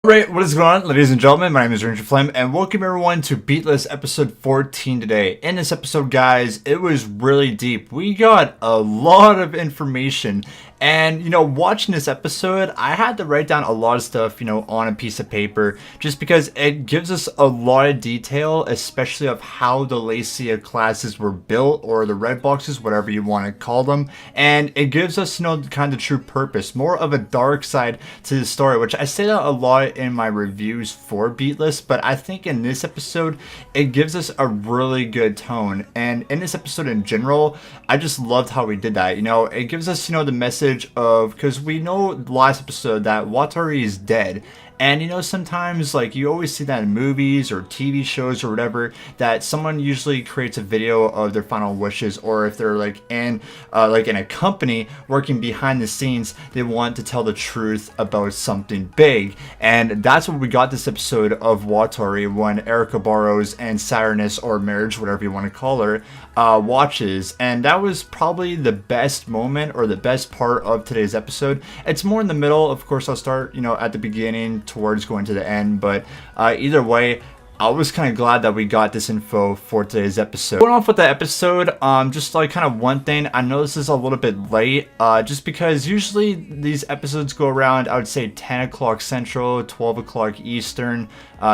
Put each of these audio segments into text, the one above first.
Right, what is going on, ladies and gentlemen? My name is Ranger Flame, and welcome everyone to Beatless episode 14 today. In this episode, guys, it was really deep. We got a lot of information, and, watching this episode, I had to write down a lot of stuff, on a piece of paper, just because it gives us a lot of detail, especially of how the Lacia classes were built, or the red boxes, whatever you want to call them, and it gives us, kind of true purpose, more of a dark side to the story, which I say that a lot in my reviews for Beatless, but I think in this episode, it gives us a really good tone, and in this episode in general, I just loved how we did that, it gives us, the message of, because we know last episode that Watari is dead, and sometimes like you always see that in movies or TV shows or whatever, that someone usually creates a video of their final wishes, or if they're like in a company working behind the scenes, they want to tell the truth about something big. And that's what we got this episode of Watari, when Erica Barrows and Saturnus, or Marriage, whatever you want to call her, watches. And that was probably the best moment, or the best part of today's episode. It's more in the middle, of course. I'll start at the beginning towards going to the end, but either way, I was kind of glad that we got this info for today's episode. Going off with the episode, just like kind of one thing, I know this is a little bit late, just because usually these episodes go around, I would say 10 o'clock Central, 12 o'clock Eastern,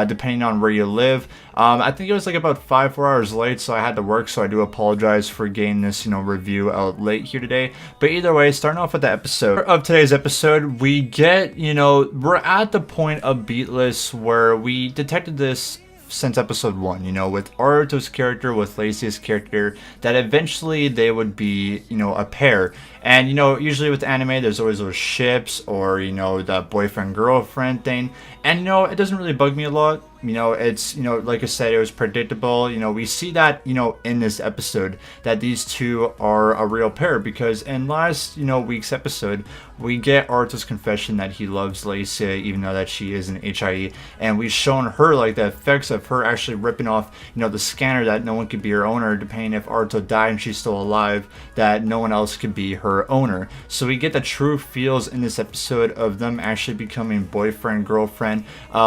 depending on where you live. I think it was like about 5-4 hours late, so I had to work, so I do apologize for getting this, review out late here today. But either way, starting off with the episode of today's episode, we get, we're at the point of Beatless where we detected this since episode 1, with Aruto's character, with Lacia's character, that eventually they would be, a pair. And, usually with anime, there's always those ships, or, the boyfriend-girlfriend thing. And, it doesn't really bug me a lot. It's, like I said, it was predictable. We see that, in this episode, that these two are a real pair, because in last, week's episode, we get Aruto's confession that he loves Lacia, even though that she is an HIE, and we've shown her, like, the effects of her actually ripping off, the scanner, that no one could be her owner, depending if Aruto died and she's still alive, that no one else could be her owner. So we get the true feels in this episode of them actually becoming boyfriend, girlfriend.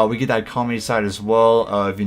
We get that comedy side as well of,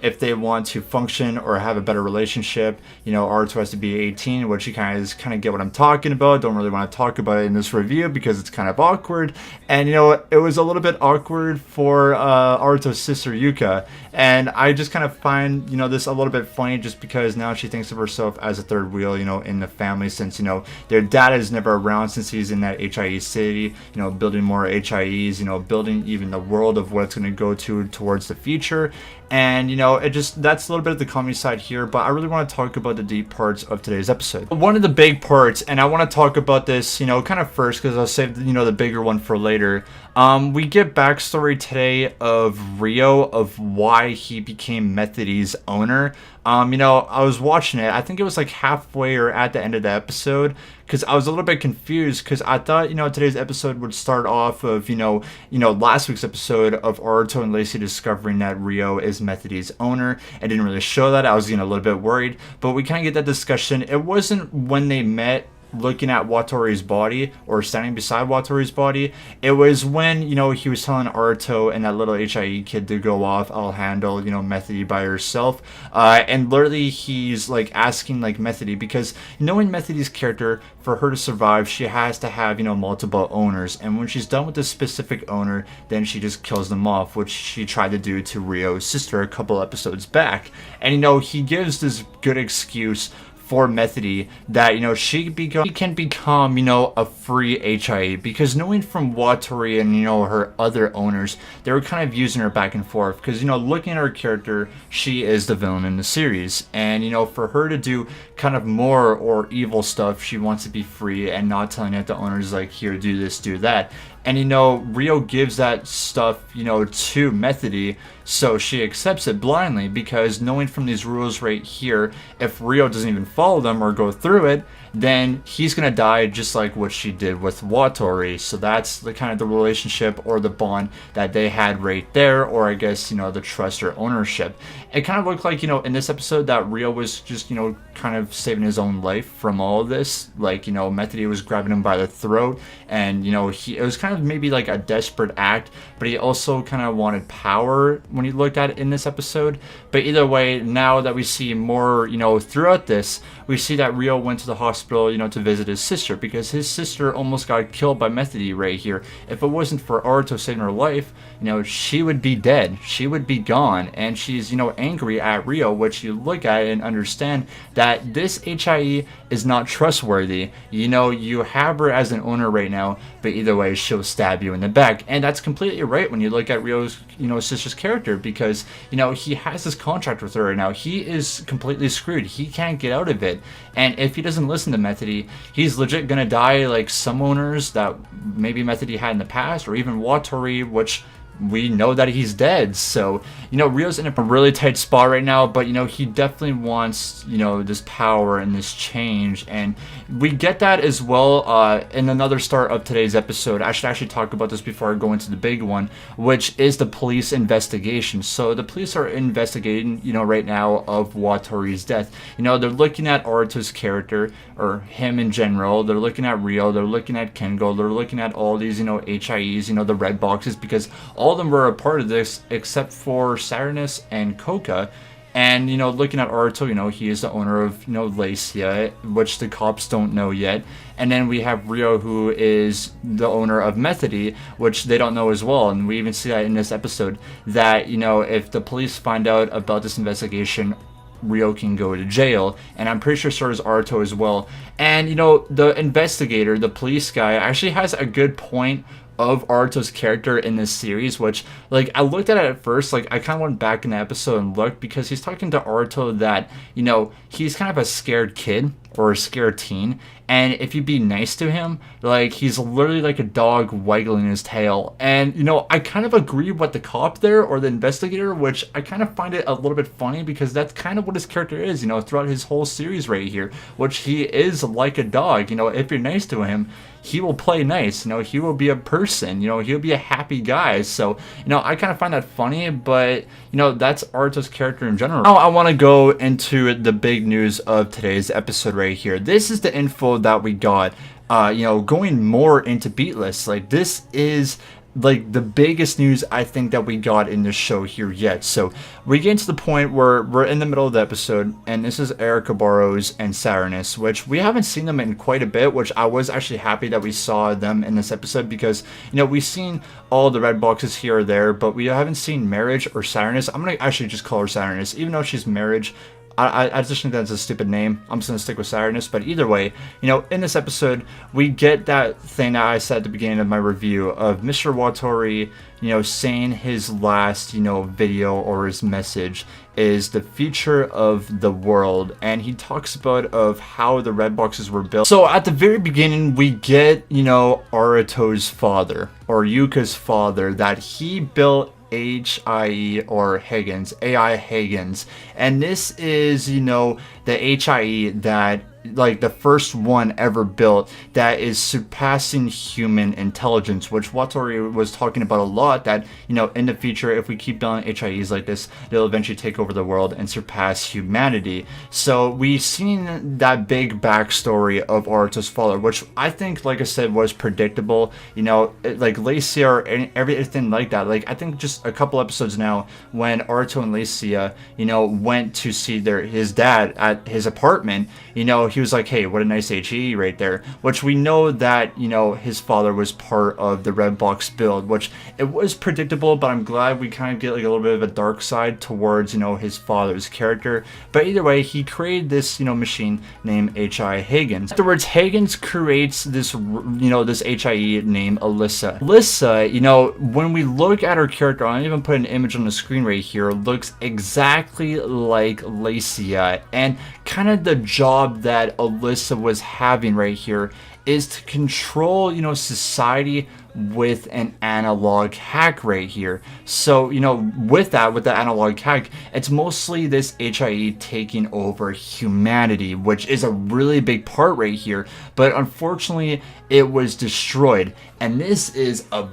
if they want to function or have a better relationship, Aruto has to be 18, which you kind of get what I'm talking about. Don't really want to talk about it in this review because it's kind of awkward. And, it was a little bit awkward for Aruto's sister Yuka. And I just kind of find, this a little bit funny, just because now she thinks of herself as a third wheel, in the family, since, their dad is never around since he's in that HIE city, building more HIEs, building even the world of what it's going to go towards the future. And, that's a little bit of the comedy side here, but I really want to talk about the deep parts of today's episode. One of the big parts, and I want to talk about this, kind of first, because I'll save, the bigger one for later. We get backstory today of Rio, of why he became Methody's owner. I was watching it, I think it was like halfway or at the end of the episode, because I was a little bit confused, because I thought, today's episode would start off of, last week's episode of Aruto and Lacia discovering that Rio is Methody's owner. It didn't really show that. I was getting a little bit worried, but we kind of get that discussion. It wasn't when they met looking at Watari's body, or standing beside Watari's body. It was when, he was telling Aruto and that little HIE kid to go off, I'll handle, Methody by herself. And literally he's like asking like Methody, because knowing Methody's character, for her to survive, she has to have, multiple owners. And when she's done with this specific owner, then she just kills them off, which she tried to do to Rio's sister a couple episodes back. And, he gives this good excuse for Methody that, she can become, a free HIE, because knowing from Watari and, her other owners, they were kind of using her back and forth, because, looking at her character, she is the villain in the series, and, for her to do kind of more or evil stuff, she wants to be free and not telling it the owners, like, here, do this, do that. And, Rio gives that stuff, to Methody, so she accepts it blindly, because knowing from these rules right here, if Rio doesn't even follow them or go through it, then he's gonna die just like what she did with Watori. So that's the kind of the relationship or the bond that they had right there, or I guess, you know, the trust or ownership. It kind of looked like, you know, in this episode that Rio was just, you know, kind of saving his own life from all of this. Like, you know, Methody was grabbing him by the throat, and, you know, it was kind of maybe like a desperate act, but he also kind of wanted power when he looked at it in this episode. But either way, now that we see more, you know, throughout this, we see that Rio went to the hospital, you know, to visit his sister, because his sister almost got killed by Methody right here. If it wasn't for Aruto saving her life, you know, she would be dead. She would be gone. And she's, you know, angry at Rio, which you look at and understand that this HIE is not trustworthy. You know, you have her as an owner right now, but either way, she'll stab you in the back. And that's completely right when you look at Rio's, you know, sister's character, because, you know, he has this contract with her right now. He is completely screwed. He can't get out of it. And if he doesn't listen to Methody, he's legit gonna die like some owners that maybe Methody had in the past, or even Watori, which we know that he's dead. So, you know, Rio's in a really tight spot right now, but, you know, he definitely wants, you know, this power and this change, and we get that as well in another start of today's episode. I should actually talk about this before I go into the big one, which is the police investigation. So the police are investigating, you know, right now of Watori's death. You know, they're looking at Aruto's character, or him in general. They're looking at Rio, they're looking at Kengo, they're looking at all these, you know, HIEs, you know, the red boxes, because all of them were a part of this except for Saturnus and Koka. And, you know, looking at Aruto, you know, he is the owner of, you know, Lacia, which the cops don't know yet. And then we have Rio, who is the owner of Methody, which they don't know as well. And we even see that in this episode, that, you know, if the police find out about this investigation, Rio can go to jail, and I'm pretty sure so does Aruto as well. And, you know, the investigator, the police guy, actually has a good point of Aruto's character in this series, which, like, I looked at it at first, like, I kind of went back in the episode and looked, because he's talking to Aruto that, you know, he's kind of a scared kid, or a scared teen, and if you be nice to him, like, he's literally like a dog waggling his tail. And, you know, I kind of agree with the cop there, or the investigator, which I kind of find it a little bit funny, because that's kind of what his character is, you know, throughout his whole series right here, which he is like a dog. You know, if you're nice to him, he will play nice, you know, he will be a person, you know, he'll be a happy guy. So, you know, I kind of find that funny, but, you know, that's Aruto's character in general. Now I want to go into the big news of today's episode right here. This is the info that we got, you know, going more into Beatless. Like, this is like the biggest news I think that we got in this show here yet. So we get to the point where we're in the middle of the episode, and this is Erica Barrows and Saturnus, which we haven't seen them in quite a bit, which I was actually happy that we saw them in this episode, because, you know, we've seen all the red boxes here or there, but we haven't seen Marriage or Saturnus. I'm gonna actually just call her Saturnus, even though she's Marriage. I just think that's a stupid name. I'm just going to stick with Saturnus. But either way, you know, in this episode, we get that thing that I said at the beginning of my review of Mr. Watori, you know, saying his last, you know, video or his message is the future of the world. And he talks about of how the red boxes were built. So at the very beginning, we get, you know, Aruto's father, or Yuka's father, that he built HIE, or Higgins, AI Higgins, and this is, you know, the HIE that, like, the first one ever built that is surpassing human intelligence, which Watori was talking about a lot, that, you know, in the future, if we keep building HIEs like this, they'll eventually take over the world and surpass humanity. So we've seen that big backstory of Aruto's father, which I think, like I said, was predictable. You know, like Lacia or everything like that. Like, I think just a couple episodes now, when Aruto and Lacia, you know, went to see his dad at his apartment, you know, he was like, hey, what a nice HE right there, which we know that, you know, his father was part of the red box build, which it was predictable, but I'm glad we kind of get like a little bit of a dark side towards, you know, his father's character. But either way, he created this, you know, machine named HI Higgins. Afterwards, Higgins creates this, you know, this HIE named Alyssa. Alyssa, you know, when we look at her character, I'll even put an image on the screen right here, looks exactly like Lacia, and kind of the job that Alyssa was having right here is to control, you know, society with an analog hack right here. So, with the analog hack, it's mostly this HIE taking over humanity, which is a really big part right here. But unfortunately, it was destroyed. And this is a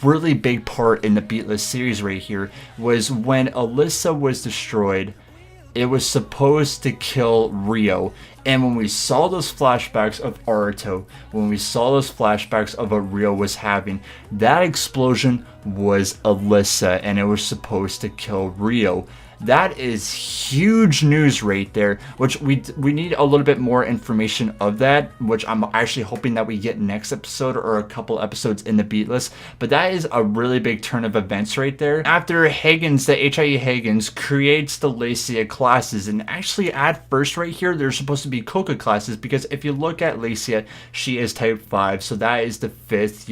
really big part in the Beatless series right here, was when Alyssa was destroyed, it was supposed to kill Rio. And when we saw those flashbacks of Aruto, when we saw those flashbacks of what Rio was having, that explosion was Alyssa, and it was supposed to kill Rio. That is huge news right there, which we need a little bit more information of that, which I'm actually hoping that we get next episode or a couple episodes in the Beatless. But that is a really big turn of events right there. After Higgins, the HIE Higgins creates the Lacia classes, and actually at first right here, they're supposed to be Coca classes, because if you look at Lacia, she is type 5, so that is the 5th,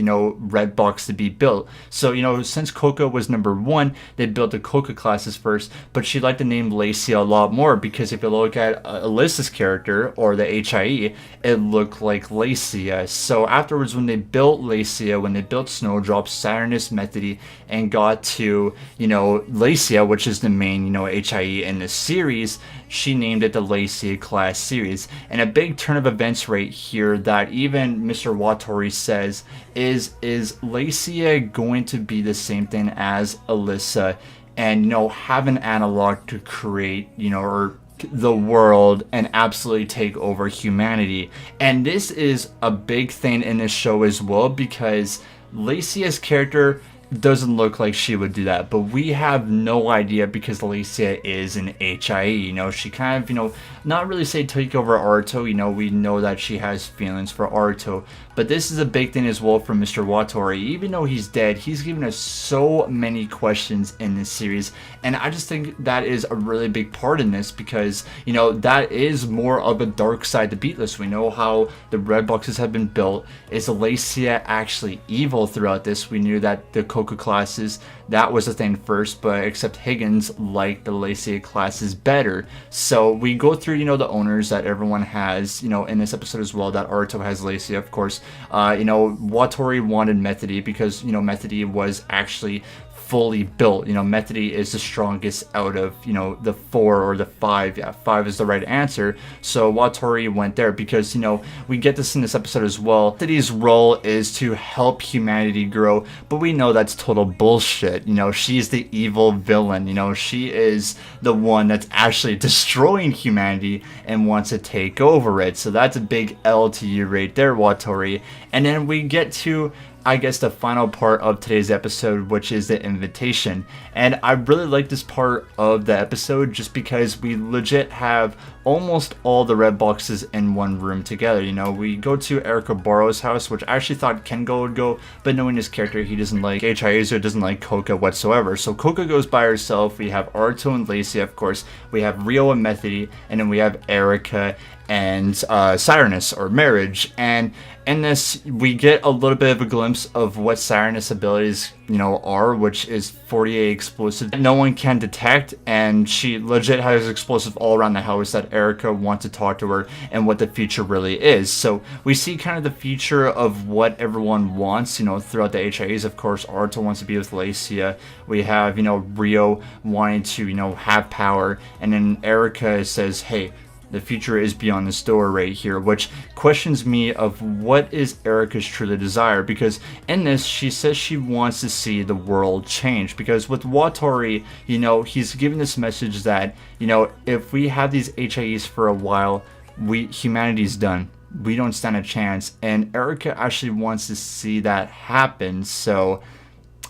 red box to be built. So, since Coca was number 1, they built the Coca classes first, but she liked the name Lacia a lot more, because if you look at Alyssa's character, or the HIE, it looked like Lacia. So afterwards, when they built Lacia, when they built Snowdrop, Saturnus, Methody, and got to, Lacia, which is the main, HIE in the series, she named it the Lacia class series. And a big turn of events right here that even Mr. Watori says is Lacia going to be the same thing as Alyssa, and have an analog to create, or the world and absolutely take over humanity. And this is a big thing in this show as well, because Lacia's character doesn't look like she would do that, but we have no idea, because Lacia is an HIE. She kind of, not really say take over Aruto. We know that she has feelings for Aruto, but this is a big thing as well for Mr. Watori. Even though he's dead, he's given us so many questions in this series, and I just think that is a really big part in this, because that is more of a dark side to Beatless. We know how the red boxes have been built. Is Lacia actually evil throughout this? We knew that the Coca classes, that was a thing first, but except Higgins liked the Lacia classes better. So we go through, the owners that everyone has, in this episode as well, that Aruto has Lacia, of course. Watori wanted Methody, because, Methody was actually fully built. Methody is the strongest out of, the 4 or the 5. Yeah, 5 is the right answer. So Watori went there because, we get this in this episode as well. Methody's role is to help humanity grow, but we know that's total bullshit. She's the evil villain. She is the one that's actually destroying humanity and wants to take over it. So that's a big L to you right there, Watori. And then we get to, I guess, the final part of today's episode, which is the invitation. And I really like this part of the episode just because we legit have almost all the red boxes in one room together. We go to Erica Borrow's house, which I actually thought Kengo would go, but knowing his character, he doesn't like HIEs or doesn't like Coca whatsoever. So Coca goes by herself. We have Aruto and Lacia, of course. We have Rio and Methody, and then we have Erica and Saturnus, or Marriage. And in this, we get a little bit of a glimpse of what Saturnus' abilities, are, which is 48 explosive no one can detect, and she legit has explosive all around the house that Erica wants to talk to her and what the future really is. So we see kind of the future of what everyone wants, throughout the HIEs. Of course, Aruto wants to be with Lacia. We have, Rio wanting to, have power, and then Erica says, hey, the future is beyond this door right here, which questions me of what is Erica's truly desire, because in this, she says she wants to see the world change, because with Watori, he's giving this message that, if we have these HIEs for a while, humanity's done. We don't stand a chance, and Erica actually wants to see that happen. So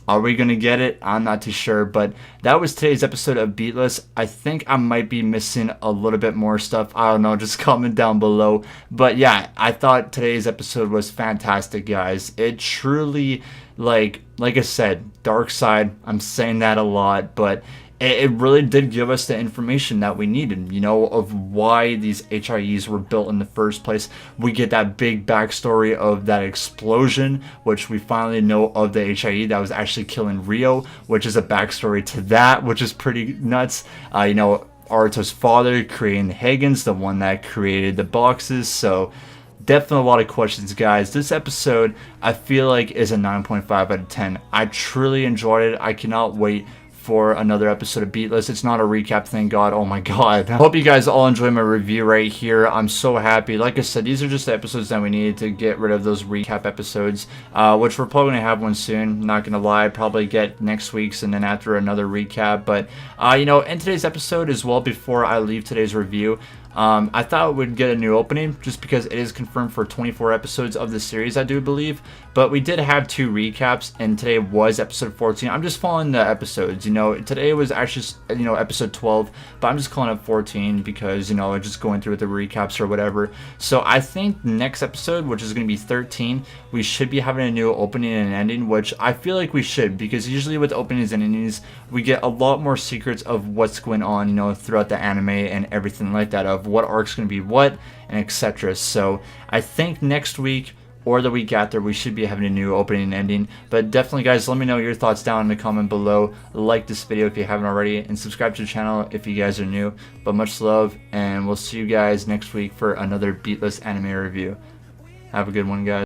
are we going to get it? I'm not too sure, but that was today's episode of Beatless. I think I might be missing a little bit more stuff. I don't know, just comment down below. But yeah, I thought today's episode was fantastic, guys. It truly, like I said, dark side. I'm saying that a lot, but it really did give us the information that we needed, of why these HIEs were built in the first place. We get that big backstory of that explosion, which we finally know of the HIE that was actually killing Rio, which is a backstory to that, which is pretty nuts. Aruto's father creating the Higgins, the one that created the boxes. So Definitely a lot of questions, guys. This episode, I feel like, is a 9.5 out of 10. I truly enjoyed it. I cannot wait for another episode of Beatless. It's not a recap, thank God. Oh my God. I hope you guys all enjoy my review right here. I'm so happy. Like I said, these are just the episodes that we needed to get rid of those recap episodes, which we're probably going to have one soon. Not going to lie, probably get next week's and then after another recap. But, you know, in today's episode as well, before I leave today's review, I thought we'd get a new opening just because it is confirmed for 24 episodes of the series, I do believe. But we did have 2 recaps, and today was episode 14. I'm just following the episodes, you know. Today was actually, you know, episode 12, but I'm just calling it 14 because, you know, just going through the recaps or whatever. So I think next episode, which is going to be 13, we should be having a new opening and ending, which I feel like we should, because usually with openings and endings, we get a lot more secrets of what's going on, you know, throughout the anime and everything like that, of what arc's going to be what, and etc. So I think next week or the week after, we should be having a new opening and ending. But definitely, guys, let me know your thoughts down in the comment below. Like this video if you haven't already, and subscribe to the channel if you guys are new. But much love, and we'll see you guys next week for another Beatless anime review. Have a good one, guys.